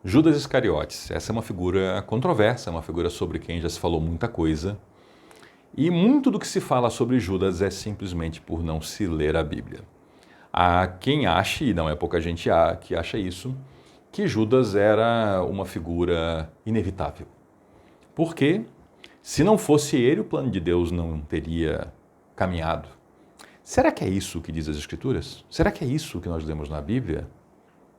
Judas Iscariotes, essa é uma figura controversa, uma figura sobre quem já se falou muita coisa. E muito do que se fala sobre Judas é simplesmente por não se ler a Bíblia. Há quem ache, e não é pouca gente que acha isso, que Judas era uma figura inevitável. Porque se não fosse ele, o plano de Deus não teria caminhado. Será que é isso que diz as Escrituras? Será que é isso que nós lemos na Bíblia?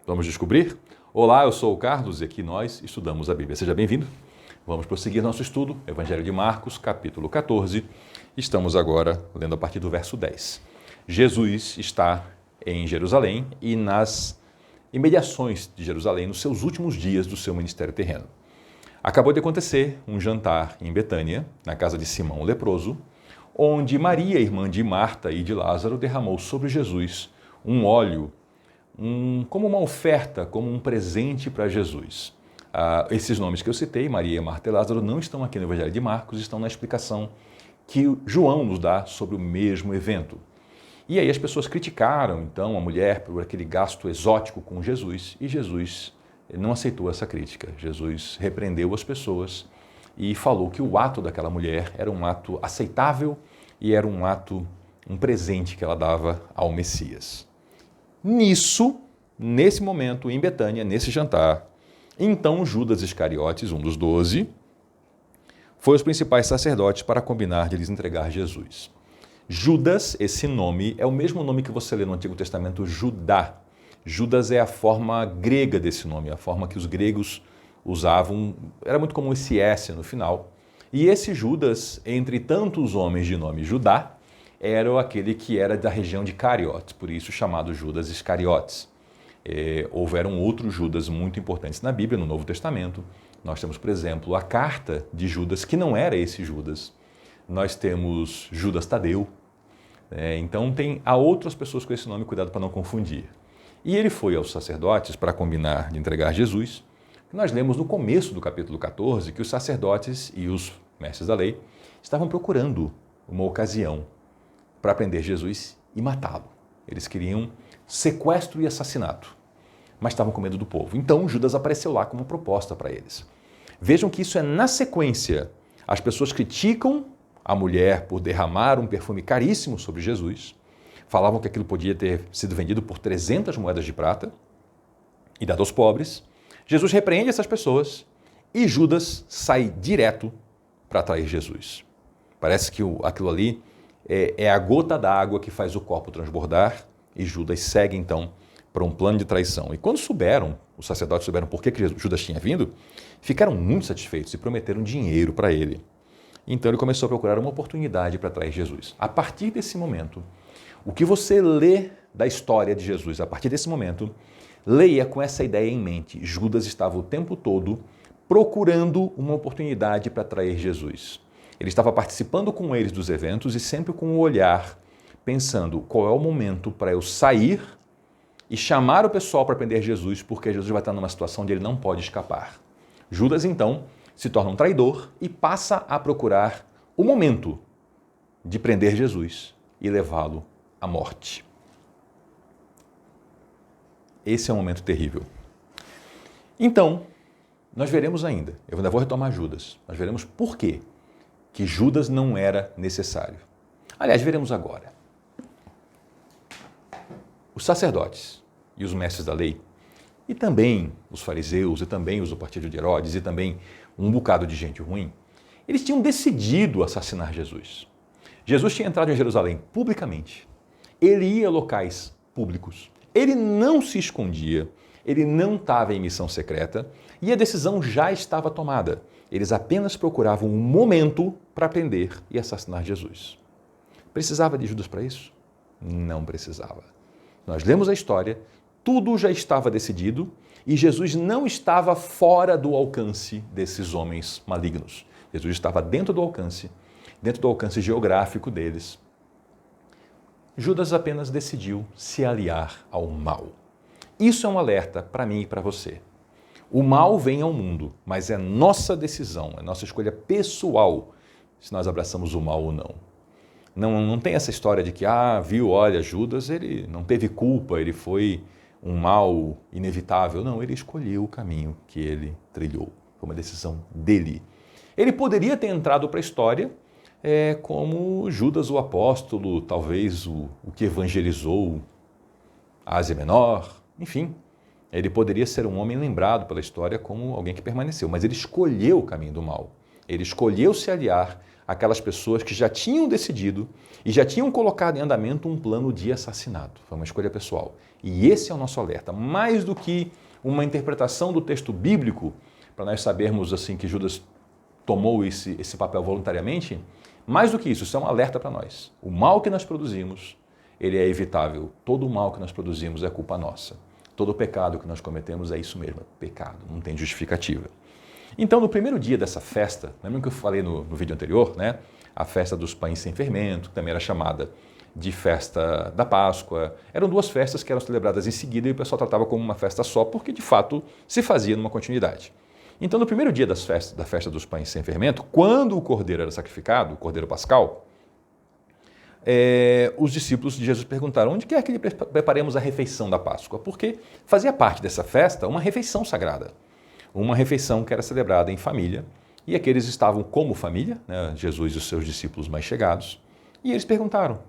Vamos descobrir? Olá, eu sou o Carlos e aqui nós estudamos a Bíblia. Seja bem-vindo. Vamos prosseguir nosso estudo, Evangelho de Marcos, capítulo 14. Estamos agora lendo a partir do verso 10. Jesus está em Jerusalém e nas imediações de Jerusalém, nos seus últimos dias do seu ministério terreno. Acabou de acontecer um jantar em Betânia, na casa de Simão o leproso, onde Maria, irmã de Marta e de Lázaro, derramou sobre Jesus um óleo, como uma oferta, como um presente para Jesus. Esses nomes que eu citei, Maria, Marta e Lázaro, não estão aqui no Evangelho de Marcos, estão na explicação que João nos dá sobre o mesmo evento. E aí as pessoas criticaram, então, a mulher por aquele gasto exótico com Jesus, e Jesus não aceitou essa crítica. Jesus repreendeu as pessoas e falou que o ato daquela mulher era um ato aceitável e era um presente que ela dava ao Messias. Nesse momento, em Betânia, nesse jantar, então Judas Iscariotes, um dos 12, foi aos principais sacerdotes para combinar de lhes entregar Jesus. Judas, esse nome, é o mesmo nome que você lê no Antigo Testamento, Judá. Judas é a forma grega desse nome, a forma que os gregos usavam, era muito comum esse S no final. E esse Judas, entre tantos homens de nome Judá, era aquele que era da região de Cariotes, por isso chamado Judas Iscariotes. Houveram outros Judas muito importantes na Bíblia, no Novo Testamento. Nós temos, por exemplo, a carta de Judas, que não era esse Judas. Nós temos Judas Tadeu. Então há outras pessoas com esse nome, cuidado para não confundir. E ele foi aos sacerdotes para combinar de entregar Jesus. Nós lemos no começo do capítulo 14 que os sacerdotes e os mestres da lei estavam procurando uma ocasião para prender Jesus e matá-lo. Eles queriam sequestro e assassinato, mas estavam com medo do povo. Então Judas apareceu lá como proposta para eles. Vejam que isso é na sequência. As pessoas criticam a mulher por derramar um perfume caríssimo sobre Jesus, falavam que aquilo podia ter sido vendido por 300 moedas de prata e dado aos pobres. Jesus repreende essas pessoas e Judas sai direto para atrair Jesus. Parece que aquilo ali é a gota d'água que faz o copo transbordar e Judas segue então para um plano de traição. E quando os sacerdotes souberam por que Judas tinha vindo, ficaram muito satisfeitos e prometeram dinheiro para ele. Então ele começou a procurar uma oportunidade para atrair Jesus. A partir desse momento, o que você lê da história de Jesus, a partir desse momento, leia com essa ideia em mente. Judas estava o tempo todo procurando uma oportunidade para atrair Jesus. Ele estava participando com eles dos eventos e sempre com o olhar, pensando qual é o momento para eu sair e chamar o pessoal para prender Jesus, porque Jesus vai estar numa situação onde ele não pode escapar. Judas, então, se torna um traidor e passa a procurar o momento de prender Jesus e levá-lo à morte. Esse é um momento terrível. Então, nós veremos ainda, eu ainda vou retomar Judas, nós veremos por quê que Judas não era necessário. Aliás, veremos agora. Os sacerdotes e os mestres da lei, e também os fariseus, e também os do partido de Herodes, e também um bocado de gente ruim, eles tinham decidido assassinar Jesus. Jesus tinha entrado em Jerusalém publicamente. Ele ia a locais públicos. Ele não se escondia. Ele não estava em missão secreta. E a decisão já estava tomada. Eles apenas procuravam um momento para prender e assassinar Jesus. Precisava de Judas para isso? Não precisava. Nós lemos a história, tudo já estava decidido e Jesus não estava fora do alcance desses homens malignos. Jesus estava dentro do alcance geográfico deles. Judas apenas decidiu se aliar ao mal. Isso é um alerta para mim e para você. O mal vem ao mundo, mas é nossa decisão, é nossa escolha pessoal se nós abraçamos o mal ou não. Não tem essa história de que, olha, Judas, ele não teve culpa, ele foi um mal inevitável. Não, ele escolheu o caminho que ele trilhou. Foi uma decisão dele. Ele poderia ter entrado para a história como Judas o apóstolo, talvez o que evangelizou a Ásia Menor, enfim. Ele poderia ser um homem lembrado pela história como alguém que permaneceu, mas ele escolheu o caminho do mal. Ele escolheu se aliar àquelas pessoas que já tinham decidido e já tinham colocado em andamento um plano de assassinato. Foi uma escolha pessoal. E esse é o nosso alerta. Mais do que uma interpretação do texto bíblico, para nós sabermos assim que Judas tomou esse papel voluntariamente, mais do que isso é um alerta para nós. O mal que nós produzimos, ele é evitável. Todo o mal que nós produzimos é culpa nossa. Todo o pecado que nós cometemos é isso mesmo, é pecado, não tem justificativa. Então, no primeiro dia dessa festa, lembra que eu falei no vídeo anterior, né? A festa dos pães sem fermento, que também era chamada de festa da Páscoa. Eram duas festas que eram celebradas em seguida e o pessoal tratava como uma festa só, porque de fato se fazia numa continuidade. Então, no primeiro dia da festa dos pães sem fermento, quando o cordeiro era sacrificado, o cordeiro pascal, os discípulos de Jesus perguntaram onde quer que preparemos a refeição da Páscoa, porque fazia parte dessa festa uma refeição sagrada, uma refeição que era celebrada em família, e aqueles estavam como família, né, Jesus e os seus discípulos mais chegados, e eles perguntaram,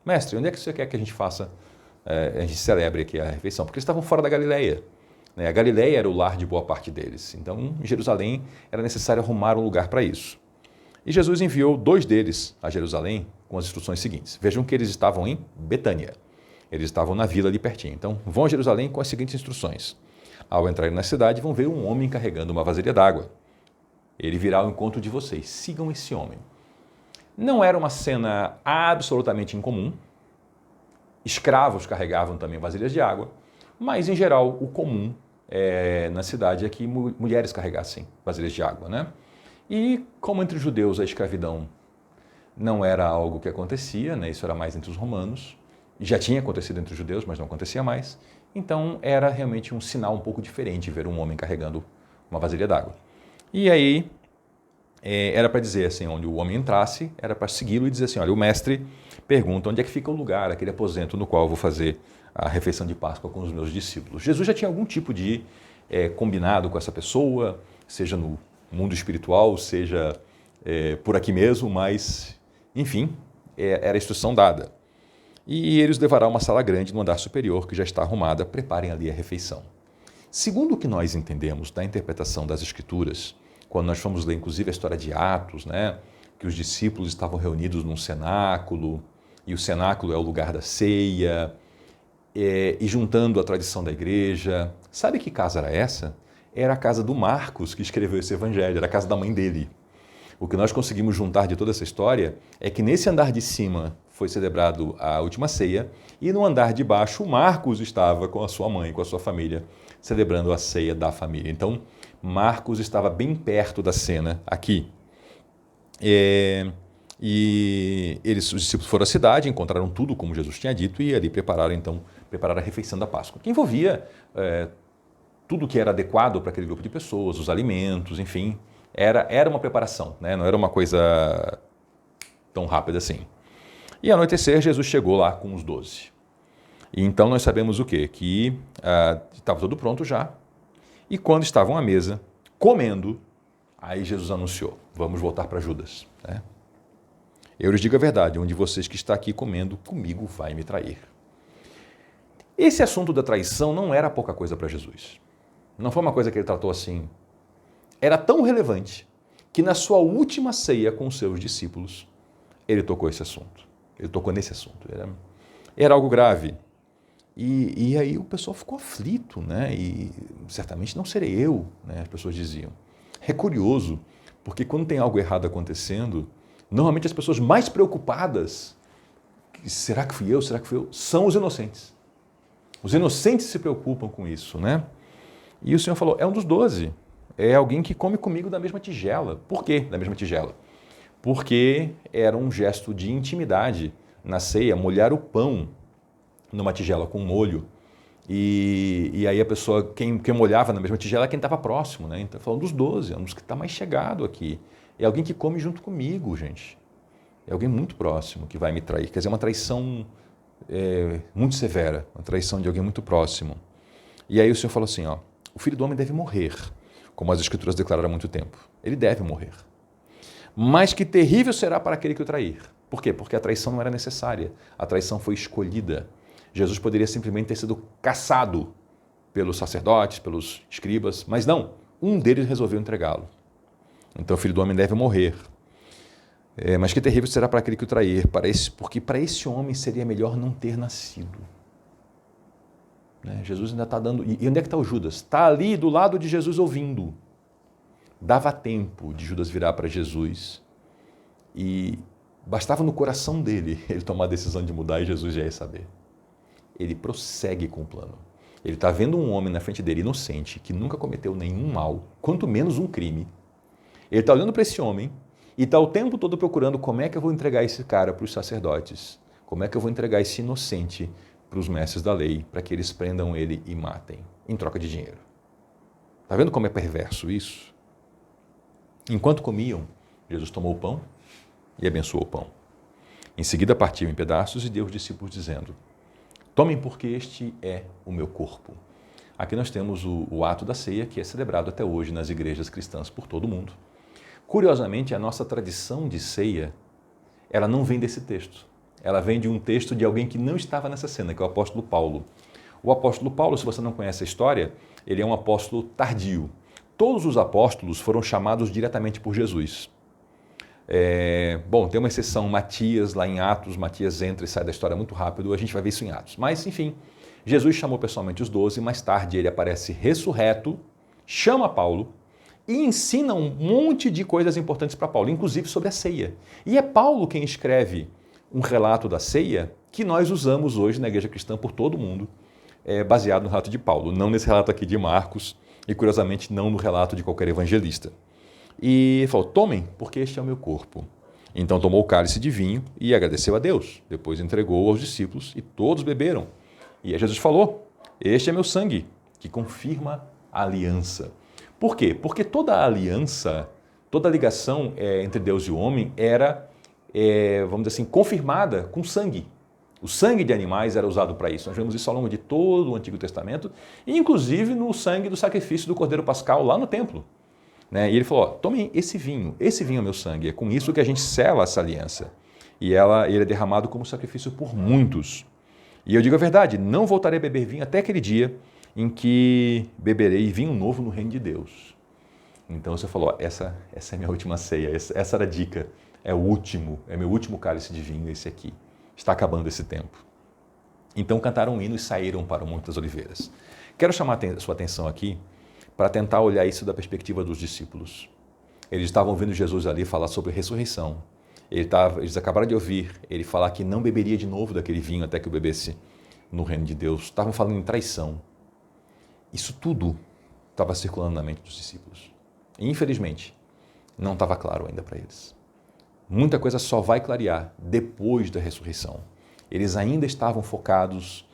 mestre, onde é que você quer que a gente faça, a gente celebre aqui a refeição? Porque eles estavam fora da Galileia. A Galileia era o lar de boa parte deles, então em Jerusalém era necessário arrumar um lugar para isso. E Jesus enviou 2 deles a Jerusalém com as instruções seguintes. Vejam que eles estavam em Betânia, eles estavam na vila ali pertinho. Então vão a Jerusalém com as seguintes instruções. Ao entrarem na cidade vão ver um homem carregando uma vasilha d'água. Ele virá ao encontro de vocês, sigam esse homem. Não era uma cena absolutamente incomum, escravos carregavam também vasilhas de água, mas, em geral, o comum na cidade é que mulheres carregassem vasilhas de água, né? E, como entre os judeus a escravidão não era algo que acontecia, né? Isso era mais entre os romanos, e já tinha acontecido entre os judeus, mas não acontecia mais, então era realmente um sinal um pouco diferente ver um homem carregando uma vasilha d'água. E aí, era para dizer assim, onde o homem entrasse, era para segui-lo e dizer assim, olha, o mestre pergunta onde é que fica o lugar, aquele aposento no qual eu vou fazer a refeição de Páscoa com os meus discípulos. Jesus já tinha algum tipo de combinado com essa pessoa, seja no mundo espiritual, seja por aqui mesmo, mas, enfim, era a instrução dada. E ele os levará a uma sala grande no andar superior, que já está arrumada, preparem ali a refeição. Segundo o que nós entendemos da interpretação das Escrituras, quando nós fomos ler, inclusive, a história de Atos, né, que os discípulos estavam reunidos num cenáculo, e o cenáculo é o lugar da ceia, e juntando a tradição da igreja. Sabe que casa era essa? Era a casa do Marcos, que escreveu esse evangelho, era a casa da mãe dele. O que nós conseguimos juntar de toda essa história é que nesse andar de cima foi celebrado a última ceia e no andar de baixo o Marcos estava com a sua mãe, com a sua família, celebrando a ceia da família. Então, Marcos estava bem perto da cena aqui. E os discípulos foram à cidade, encontraram tudo como Jesus tinha dito e ali prepararam a refeição da Páscoa, que envolvia tudo que era adequado para aquele grupo de pessoas, os alimentos, enfim, era uma preparação, né? Não era uma coisa tão rápida assim. E ao anoitecer, Jesus chegou lá com os 12. E então nós sabemos o quê? Que estava tudo pronto já. E quando estavam à mesa, comendo, aí Jesus anunciou, vamos voltar para Judas, né? Eu lhes digo a verdade, um de vocês que está aqui comendo comigo vai me trair. Esse assunto da traição não era pouca coisa para Jesus. Não foi uma coisa que ele tratou assim. Era tão relevante que na sua última ceia com os seus discípulos, ele tocou esse assunto. Ele tocou nesse assunto. Era algo grave. E aí o pessoal ficou aflito, né? E certamente não serei eu, né? As pessoas diziam. É curioso, porque quando tem algo errado acontecendo, normalmente as pessoas mais preocupadas, será que fui eu, são os inocentes. Os inocentes se preocupam com isso, né? E o Senhor falou, é um dos 12, é alguém que come comigo da mesma tigela. Por quê da mesma tigela? Porque era um gesto de intimidade na ceia, molhar o pão numa tigela com molho. E aí a pessoa, quem molhava na mesma tigela é quem estava próximo, né? Então, falando dos 12, é um dos que está mais chegado aqui. É alguém que come junto comigo, gente. É alguém muito próximo que vai me trair. Quer dizer, uma traição muito severa, uma traição de alguém muito próximo. E aí o Senhor falou assim, ó, o Filho do Homem deve morrer, como as Escrituras declararam há muito tempo. Ele deve morrer. Mas que terrível será para aquele que o trair. Por quê? Porque a traição não era necessária. A traição foi escolhida. Jesus poderia simplesmente ter sido caçado pelos sacerdotes, pelos escribas, mas não. Um deles resolveu entregá-lo. Então o Filho do Homem deve morrer. Mas que terrível será para aquele que o trair, porque para esse homem seria melhor não ter nascido. Jesus ainda está dando... E onde é que está o Judas? Está ali do lado de Jesus ouvindo. Dava tempo de Judas virar para Jesus e bastava no coração dele ele tomar a decisão de mudar e Jesus já ia saber. Ele prossegue com o plano. Ele está vendo um homem na frente dele inocente, que nunca cometeu nenhum mal, quanto menos um crime. Ele está olhando para esse homem e está o tempo todo procurando como é que eu vou entregar esse cara para os sacerdotes, como é que eu vou entregar esse inocente para os mestres da lei, para que eles prendam ele e matem, em troca de dinheiro. Está vendo como é perverso isso? Enquanto comiam, Jesus tomou o pão e abençoou o pão. Em seguida partiu em pedaços e deu aos discípulos dizendo, tomem porque este é o meu corpo. Aqui nós temos o ato da ceia que é celebrado até hoje nas igrejas cristãs por todo o mundo. Curiosamente, a nossa tradição de ceia, ela não vem desse texto. Ela vem de um texto de alguém que não estava nessa cena, que é o apóstolo Paulo. O apóstolo Paulo, se você não conhece a história, ele é um apóstolo tardio. Todos os apóstolos foram chamados diretamente por Jesus. Tem uma exceção, Matias, lá em Atos, Matias entra e sai da história muito rápido, a gente vai ver isso em Atos. Mas, enfim, Jesus chamou pessoalmente os 12, mais tarde ele aparece ressurreto, chama Paulo e ensina um monte de coisas importantes para Paulo, inclusive sobre a ceia. E é Paulo quem escreve um relato da ceia que nós usamos hoje na igreja cristã por todo o mundo, baseado no relato de Paulo, não nesse relato aqui de Marcos e, curiosamente, não no relato de qualquer evangelista. E falou, tomem, porque este é o meu corpo. Então tomou o cálice de vinho e agradeceu a Deus. Depois entregou aos discípulos e todos beberam. E aí Jesus falou, este é meu sangue, que confirma a aliança. Por quê? Porque toda a aliança, toda a ligação entre Deus e o homem era, vamos dizer assim, confirmada com sangue. O sangue de animais era usado para isso. Nós vemos isso ao longo de todo o Antigo Testamento, e inclusive no sangue do sacrifício do Cordeiro Pascal lá no templo. E ele falou, tomem esse vinho é meu sangue, é com isso que a gente sela essa aliança. E ele é derramado como sacrifício por muitos. E eu digo a verdade, não voltarei a beber vinho até aquele dia em que beberei vinho novo no reino de Deus. Então você falou, essa é a minha última ceia, essa era a dica, é meu último cálice de vinho, esse aqui. Está acabando esse tempo. Então cantaram um hino e saíram para o Monte das Oliveiras. Quero chamar a sua atenção aqui para tentar olhar isso da perspectiva dos discípulos. Eles estavam ouvindo Jesus ali falar sobre ressurreição. Eles acabaram de ouvir ele falar que não beberia de novo daquele vinho até que o bebesse no reino de Deus. Estavam falando em traição. Isso tudo estava circulando na mente dos discípulos. E, infelizmente, não estava claro ainda para eles. Muita coisa só vai clarear depois da ressurreição. Eles ainda estavam focados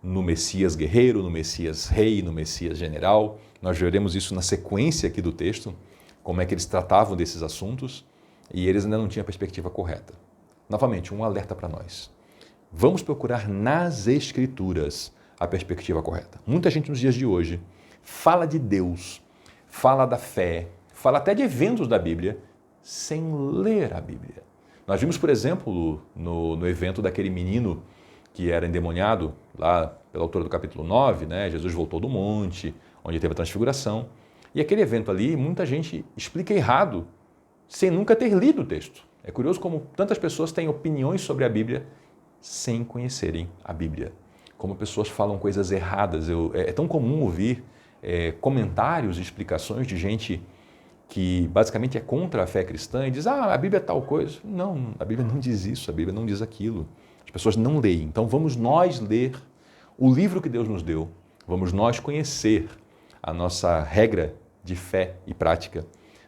no Messias guerreiro, no Messias rei, no Messias general. Nós veremos isso na sequência aqui do texto, como é que eles tratavam desses assuntos, e eles ainda não tinham a perspectiva correta. Novamente, um alerta para nós. Vamos procurar nas Escrituras a perspectiva correta. Muita gente nos dias de hoje fala de Deus, fala da fé, fala até de eventos da Bíblia, sem ler a Bíblia. Nós vimos, por exemplo, no evento daquele menino que era endemoniado, lá pela altura do capítulo 9, Jesus voltou do monte, onde teve a transfiguração. E aquele evento ali, muita gente explica errado, sem nunca ter lido o texto. É curioso como tantas pessoas têm opiniões sobre a Bíblia sem conhecerem a Bíblia. Como pessoas falam coisas erradas. É tão comum ouvir comentários e explicações de gente que basicamente é contra a fé cristã e diz, a Bíblia é tal coisa. Não, a Bíblia não diz isso, a Bíblia não diz aquilo. As pessoas não leem. Então vamos nós ler o livro que Deus nos deu, vamos nós conhecer a nossa regra de fé e prática,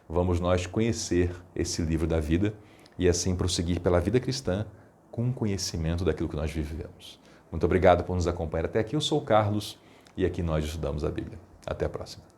vamos nós conhecer esse livro da vida e assim prosseguir pela vida cristã com conhecimento daquilo que nós vivemos. Muito obrigado por nos acompanhar até aqui. Eu sou o Carlos e aqui nós estudamos a Bíblia. Até a próxima.